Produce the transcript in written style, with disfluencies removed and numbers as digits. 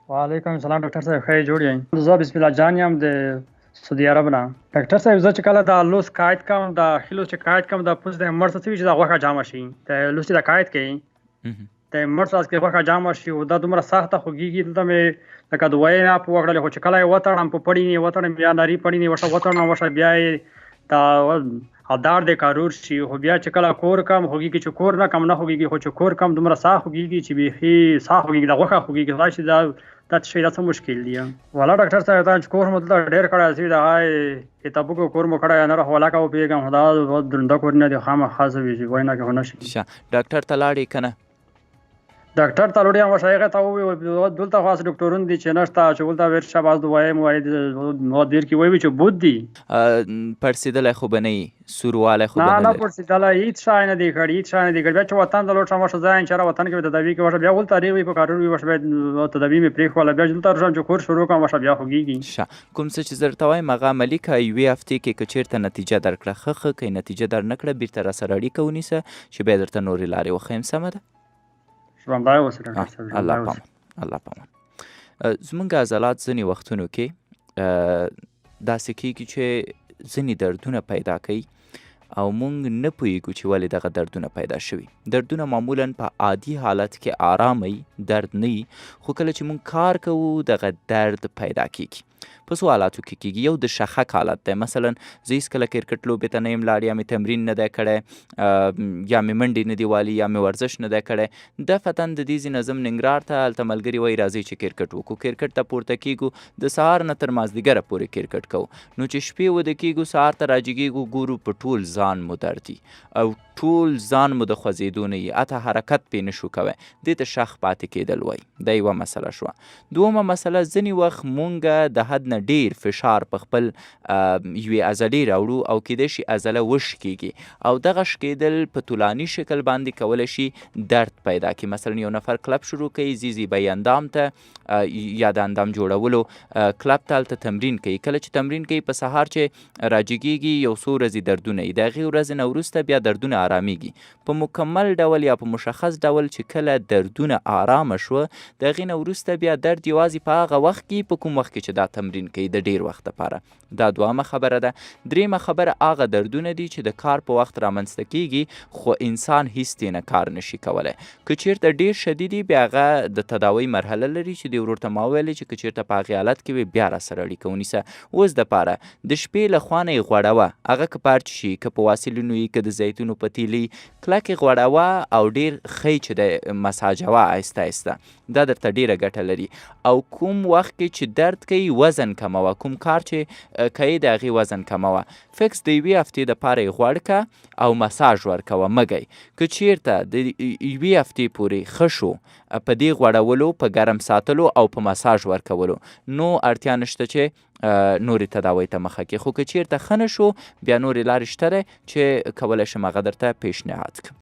وعلیکم السلام ډاکټر صاحب، ښه جوړ یې؟ زه بسم الله جان یم د سعودي عرب نه. ډاکټر صاحب زه چې کله د لوس قاید کوم د ښي لوس چې قاید کوم د پوست د مړ څه وي چې د غوښه جامه شي د لوس چې د قاید کوي د مړ څه کې غوښه جامه شي او دا دومره سخته خوږېږي دلته مې لکه دوایي اپ وکړلې خو چې کله یې وتړم په پړینې وتړم بیا نري پړینې ورته وتړم ورته بیا یې دا هدار د کارور شي خو بیا چې کله کور کم خوږېږي چې کور نه کم نه خوږېږي خو چې کور کم دومره ساه خوږېږي چې بیخي ساه خوږېږي د غوښه خوږېږي خدای شي دا شی دا څه مشکل دی والا ډاکټر صاحب دا چې کور مو دلته ډېر کړی دی د کتابونو کور مو کړی نه حواله کوو پوهېږم خو دا درنده کورونه دي خامخا زه وي چې وینا کې خو نه شي ډاکټر ته لاړې که نه ډاکټر ته لوړې هم هغې ته وویل دلته خو هسې ډاکټرون دي چې نشته چې ولته ورشه بعض دوایم وایي دیر کې وایي چې بود دي پړسېدلی خو به نه یي سوروالی خو به نه پړسېدلی هېڅ شی نه دی کړی هېڅ شی نه دی کړی بیا چې وطن ته لاړ شم ورشه ځای چېرې وطن کې مې تداوي کې ورشه بیا ولته ری وي په کارور وي ورشه بیا تداوي مې پرېښوله بیا چې دلته راشم چې کور شروع کړم ورشه بیا خوږېږي کوم څه چې زه درته وایم هغه عملي کړه یوې هفتې کې که چېرته نتیجه درکړه ښه که یې نتیجه در نه کړه بېرته راسره اړیکه ونیسه چې بیا درته نورې لارې وښیم سمه ده الله پامان زمونږ عضلات ځینې وختونو کې داسې کېږي چې ځینې دردونه پیدا کوي او مونږ نه پوهېږو چې ولې دغه دردونه پیدا شوي دردونه معمولا په عادي حالت کې آرامه درد نه وي خو کله چې مونږ کار کوو دغه درد پیدا کېږي په څو حالاتو کې کېږي یو د شخک حالت دی مثلا زه هېڅکله کرکټ لوبې ته نه یم لاړ یا مې تمرین نه دی کړی یا مې منډې نه دي والي یا مې ورزش نه دی کړی دفعتا د دې ځای نه ځم ننګرهار ته هلته ملګري وایي راځئ چې کرکټ وکړو کرکټ ته پورته کېږو د سهار نه تر مازدیګره پورې کرکټ کوو نو چې شپې وده کېږو سهار ته راجګېږو ګورو په ټول ځان مو درد او ټول ځان مو د خوځېدو نه وي حتی حرکت پرې نه شو کوی دې ته شخ پاتې کېدل وایي دا یوه مسله شوه دومه مسله ځینې وخت مونږ د حد نه ډېر فشار په خپل یوې عضلې راوړو او کیدای شي عضله وشکېږي او دغه شکېدل په طولاني شکل باندې کولی شي درد پیدا کړي مثلا یو نفر کلب شروع کوي ځي به اندام ته یا د اندام جوړولو کلب ته هلته تمرین کوي کله چې تمرین کوي په سهار چې راجګېږي یو څو ورځې دردونه وي د هغې ورځې نه وروسته بیا دردونه آرامېږي په مکمل ډول یا په مشخص ډول چې کله دردونه آرامه شوه د هغې نه وروسته بیا درد یوازې په هغه وخت کې په کوم وخت کې چې دا تمرین کوي د ډیر وخت لپاره دا دوامه خبره ده دریمه خبره هغه دردونه دي چې د کار په وخت رامنځته کیږي خو انسان هیڅ ترې نه کار نشي کولی که چیرته ډیر شدید وي بیا هغه د تداوۍ مرحله لري چې دوی ورته ما ویلې چې که چیرته په هغې حالت کې وي بیا راسره اړیکه ونیسه اوس دپاره د شپې له خوا نه یې غوړوه هغه که پارچ شي که په واسلینو وي که د زیتونو په تیلي کلکې غوړوه او ډیر ښی چې د مساجوه آهسته آهسته دا درته ډیره ګټه لري او کوم وخت کې چې درد کوي وزن کموه کوم کار چې کوي د هغې وزن کموه فکس د یوې هفتې دپاره یې غوړ که او مساج ورکوه مګی که چیرته د یوې هفتې پورې ښه شو په دې غوړولو په ګرم ساتلو او په مساج ورکولو نو اړتیا نشته چې نورې تداوۍ ته مخه کړي خو که چیرته ښه نه شو بیا نورې لارې شته دی چې کولی شم هغه درته پیشنهاد کړم